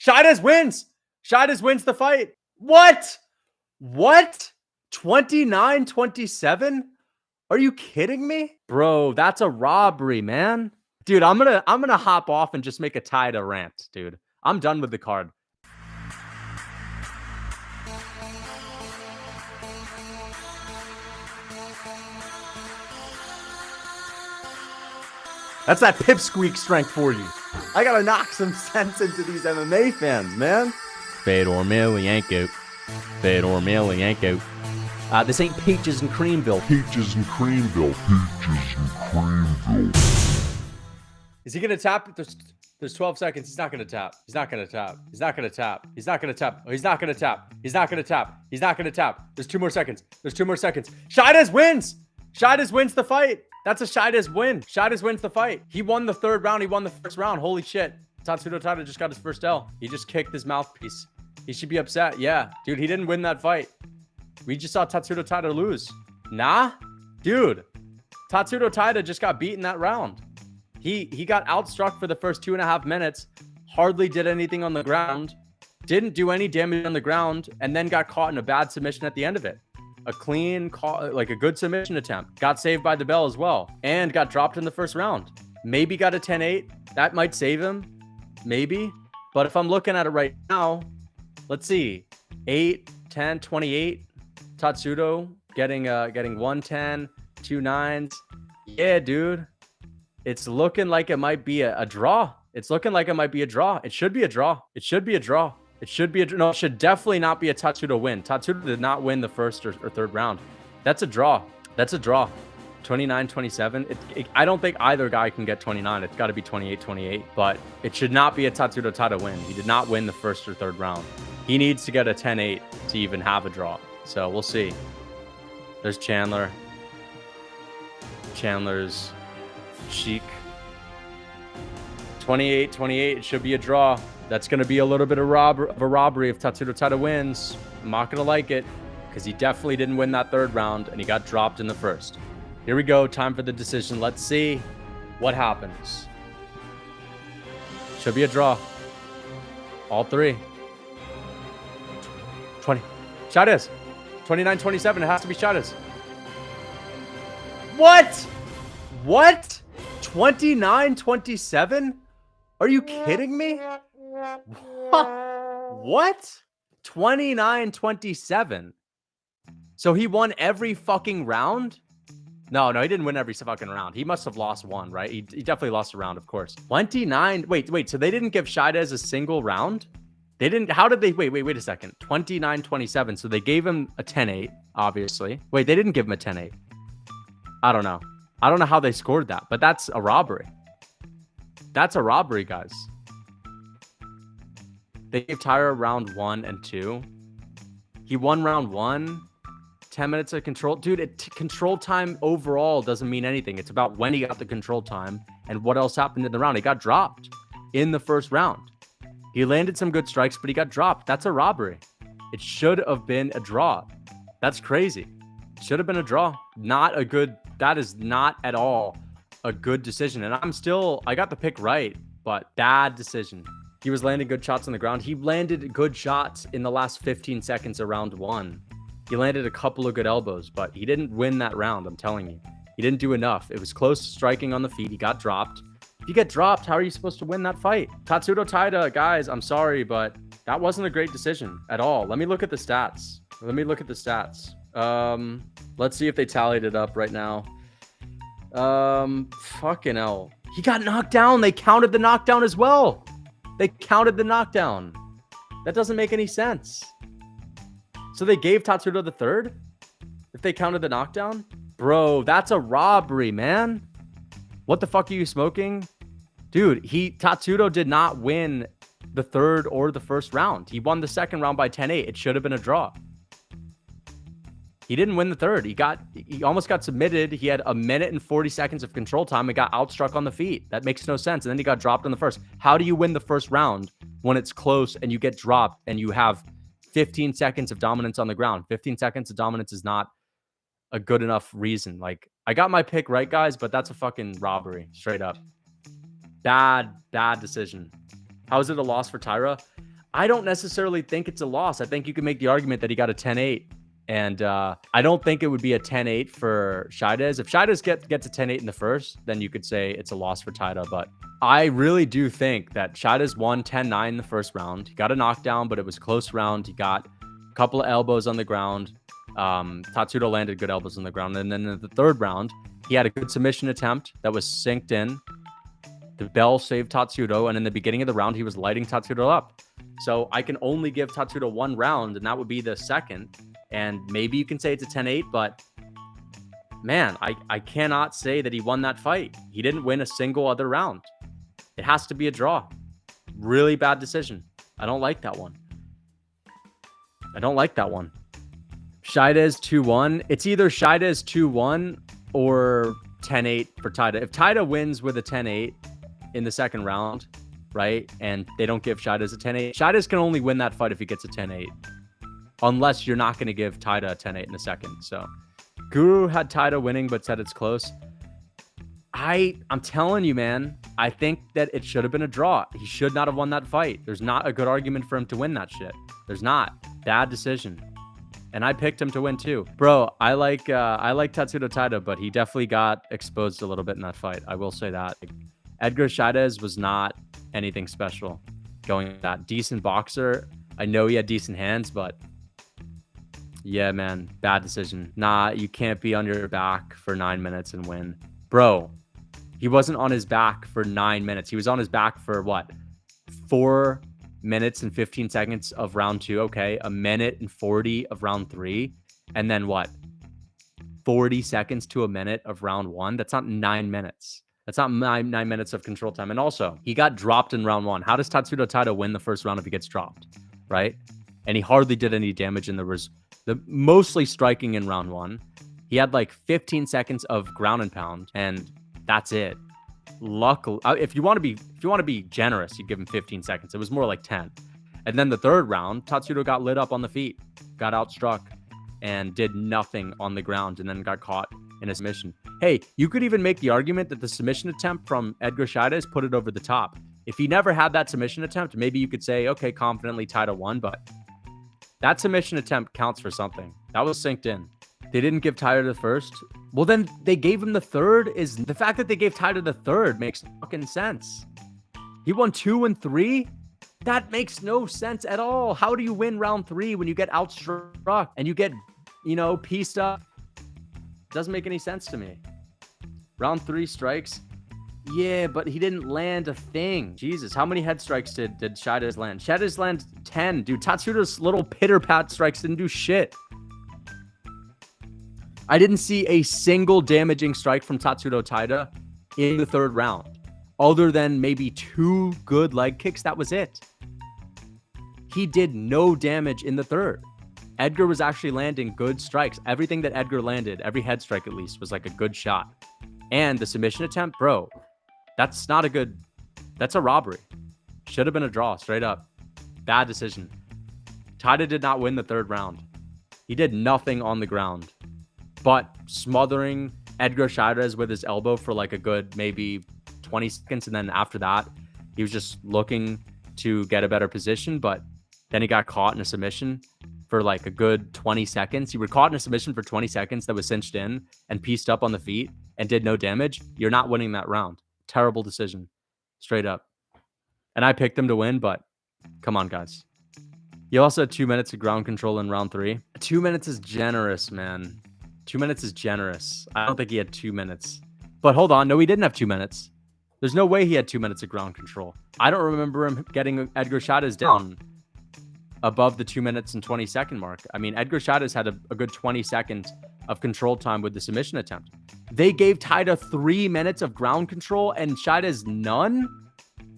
Shidez wins. Shidez wins the fight. What? 29-27? Are you kidding me? Bro, that's a robbery, man. Dude, I'm gonna hop off and just make a Taira rant, dude. I'm done with the card. That's that pipsqueak strength for you. I gotta knock some sense into these MMA fans, man. Fedor Emelianenko. Fedor Emelianenko. This ain't Peaches and Creamville. Peaches and Creamville. Peaches and Creamville. Is he gonna tap? There's 12 seconds. He's not gonna tap. He's not gonna tap. He's not gonna tap. He's not gonna tap. Oh, he's not gonna tap. He's not gonna tap. He's not gonna tap. There's 2 more seconds. There's 2 more seconds. Shidez wins. Shidez wins the fight. That's a Shidez win. Shidez wins the fight. He won the 3rd round. He won the 1st round. Holy shit. Tatsuro Taira just got his first L. He just kicked his mouthpiece. He should be upset. Yeah. Dude, he didn't win that fight. We just saw Tatsuro Taira lose. Nah. Dude. Tatsuro Taira just got beaten that round. He got outstruck for the first 2.5 minutes. Hardly did anything on the ground. Didn't do any damage on the ground. And then got caught in a bad submission at the end of it. A clean call, like a good submission attempt. Got saved by the bell as well. And got dropped in the 1st round. Maybe got a 10-8. That might save him. Maybe. But if I'm looking at it right now, let's see. 8, 10, 28. Tatsuro getting 110, 2 9s. Yeah, dude. It's looking like it might be a draw. It's looking like it might be a draw. It should be a draw. It should be a draw. It should be no, it should definitely not be a Tatsuro win. Tatsuro did not win the 1st or 3rd round. That's a draw. That's a draw. 29-27. I don't think either guy can get 29. It's got to be 28-28. But it should not be a Tatsuro Taira win. He did not win the 1st or 3rd round. He needs to get a 10-8 to even have a draw. So we'll see. There's Chandler. Chandler's Sheik. 28-28. It should be a draw. That's going to be a little bit of a robbery if Tatsuro Taira wins. I'm not going to like it because he definitely didn't win that 3rd round and he got dropped in the 1st. Here we go. Time for the decision. Let's see what happens. Should be a draw. All 3. 20. Shidez. 29-27. It has to be Shidez. What? What? 29-27? Are you kidding me? What? 29-27. So he won every fucking round? No, he didn't win every fucking round. He must have lost one, right? He definitely lost a round, of course. 29. Wait. So they didn't give Shidez a single round? They didn't. How did they? Wait a second. 29-27. So they gave him a 10-8, obviously. Wait, they didn't give him a 10-8. I don't know. I don't know how they scored that, but that's a robbery. That's a robbery, guys. They gave Taira round 1 and 2. He won round 1. 10 minutes of control. Dude, control time overall doesn't mean anything. It's about when he got the control time and what else happened in the round. He got dropped in the 1st round. He landed some good strikes, but he got dropped. That's a robbery. It should have been a draw. That's crazy. Should have been a draw. Not a good... That is not at all a good decision. And I got the pick right, but bad decision. He was landing good shots on the ground. He landed good shots in the last 15 seconds of round 1. He landed a couple of good elbows, but he didn't win that round, I'm telling you. He didn't do enough. It was close to striking on the feet. He got dropped. If you get dropped, how are you supposed to win that fight? Tatsuro Taira, guys, I'm sorry, but that wasn't a great decision at all. Let me look at the stats. Let's see if they tallied it up right now. Fucking hell. He got knocked down. They counted the knockdown as well. They counted the knockdown. That doesn't make any sense. So they gave Tatsuro the 3rd? If they counted the knockdown? Bro, that's a robbery, man. What the fuck are you smoking? Dude, Tatsuro did not win the 3rd or the 1st round. He won the 2nd round by 10-8. It should have been a draw. He didn't win the 3rd. He almost got submitted. He had 1 minute and 40 seconds of control time and got outstruck on the feet. That makes no sense. And then he got dropped in the 1st. How do you win the 1st round when it's close and you get dropped and you have 15 seconds of dominance on the ground? 15 seconds of dominance is not a good enough reason. Like, I got my pick right, guys, but that's a fucking robbery. Straight up. Bad decision. How is it a loss for Taira? I don't necessarily think it's a loss. I think you can make the argument that he got a 10-8. And I don't think it would be a 10-8 for Shaides. If Shaides gets a 10-8 in the first, then you could say it's a loss for Taira. But I really do think that Shaides won 10-9 in the first round. He got a knockdown, but it was a close round. He got a couple of elbows on the ground. Tatsuro landed good elbows on the ground. And then in the third round, he had a good submission attempt that was synced in. The bell saved Tatsuro. And in the beginning of the round, he was lighting Tatsuro up. So I can only give Tatsuro one round, and that would be the second. And maybe you can say it's a 10-8, but man, I cannot say that he won that fight. He didn't win a single other round. It has to be a draw. Really bad decision. I don't like that one. Shaides 2-1. It's either Shaides 2-1 or 10-8 for Taira. If Taira wins with a 10-8 in the second round, right, and they don't give Shaides a 10-8, Shaides can only win that fight if he gets a 10-8. Unless you're not going to give Taira a 10-8 in a second. So Guru had Taira winning, but said it's close. I'm telling you, man, I think that it should have been a draw. He should not have won that fight. There's not a good argument for him to win that shit. There's not. Bad decision. And I picked him to win too. Bro, I like Tatsuro Taira, but he definitely got exposed a little bit in that fight. I will say that. Edgar Shaides was not anything special going that. Decent boxer. I know he had decent hands, but yeah, man, bad decision. Nah, you can't be on your back for 9 minutes and win. Bro, he wasn't on his back for 9 minutes. He was on his back for what? 4 minutes and 15 seconds of round 2. Okay, a minute and 40 of round 3. And then what? 40 seconds to a minute of round 1. That's not 9 minutes. That's not 9 minutes of control time. And also, he got dropped in round 1. How does Tatsuro Taira win the first round if he gets dropped? Right? And he hardly did any damage, and there was the mostly striking in round 1. He had like 15 seconds of ground and pound, and that's it. Luckily, if you want to be generous, you give him 15 seconds. It was more like 10. And then the third round, Tatsuro got lit up on the feet, got outstruck, and did nothing on the ground, and then got caught in a submission. Hey, you could even make the argument that the submission attempt from Edgar Shaides put it over the top. If he never had that submission attempt, maybe you could say, okay, confidently Taira won, but that submission attempt counts for something. That was synced in. They didn't give Taira the first. Well, then they gave him the third. Is the fact that they gave Taira the third makes fucking sense. He won 2 and 3. That makes no sense at all. How do you win round 3 when you get outstruck and you get, pieced up? Doesn't make any sense to me. Round 3 strikes. Yeah, but he didn't land a thing. Jesus, how many head strikes did Shaides land? Shaides land 10. Dude, Tatsuro's little pitter-pat strikes didn't do shit. I didn't see a single damaging strike from Tatsuro Taira in the third round. Other than maybe 2 good leg kicks, that was it. He did no damage in the third. Edgar was actually landing good strikes. Everything that Edgar landed, every head strike at least, was like a good shot. And the submission attempt, bro, that's not a good... That's a robbery. Should have been a draw, straight up. Bad decision. Taira did not win the third round. He did nothing on the ground. But smothering Edgar Shaides with his elbow for like a good maybe 20 seconds. And then after that, he was just looking to get a better position. But then he got caught in a submission for like a good 20 seconds. He was caught in a submission for 20 seconds that was cinched in and pieced up on the feet and did no damage. You're not winning that round. Terrible decision. Straight up. And I picked him to win, but come on, guys. He also had 2 minutes of ground control in round 3. 2 minutes is generous, man. 2 minutes is generous. I don't think he had 2 minutes. But hold on. No, he didn't have 2 minutes. There's no way he had 2 minutes of ground control. I don't remember him getting Edgar Shaides down above the 2 minutes and 20 second mark. I mean, Edgar Shaides had a good 20 seconds of control time with the submission attempt. They gave Taira 3 minutes of ground control and Shaides none.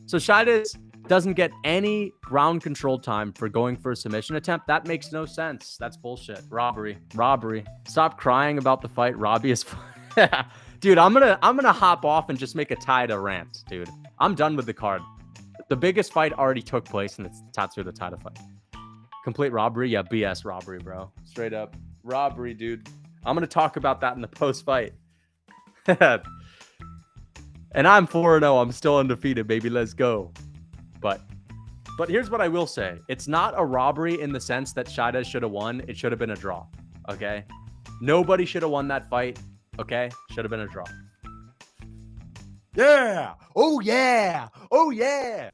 So Shaides doesn't get any ground control time for going for a submission attempt. That makes no sense. That's bullshit. Robbery. Stop crying about the fight. Robbie is dude, I'm gonna hop off and just make a Taira rant, dude. I'm done with the card. The biggest fight already took place, and it's the Tatsuro Taira fight. Complete robbery? Yeah, BS robbery, bro. Straight up robbery, dude. I'm gonna talk about that in the post fight. And I'm 4-0. I'm still undefeated, baby. Let's go. But But here's what I will say. It's not a robbery in the sense that Shida should have won. It should have been a draw. Okay? Nobody should have won that fight. Okay? Should have been a draw. Yeah. Oh, yeah. Oh, yeah.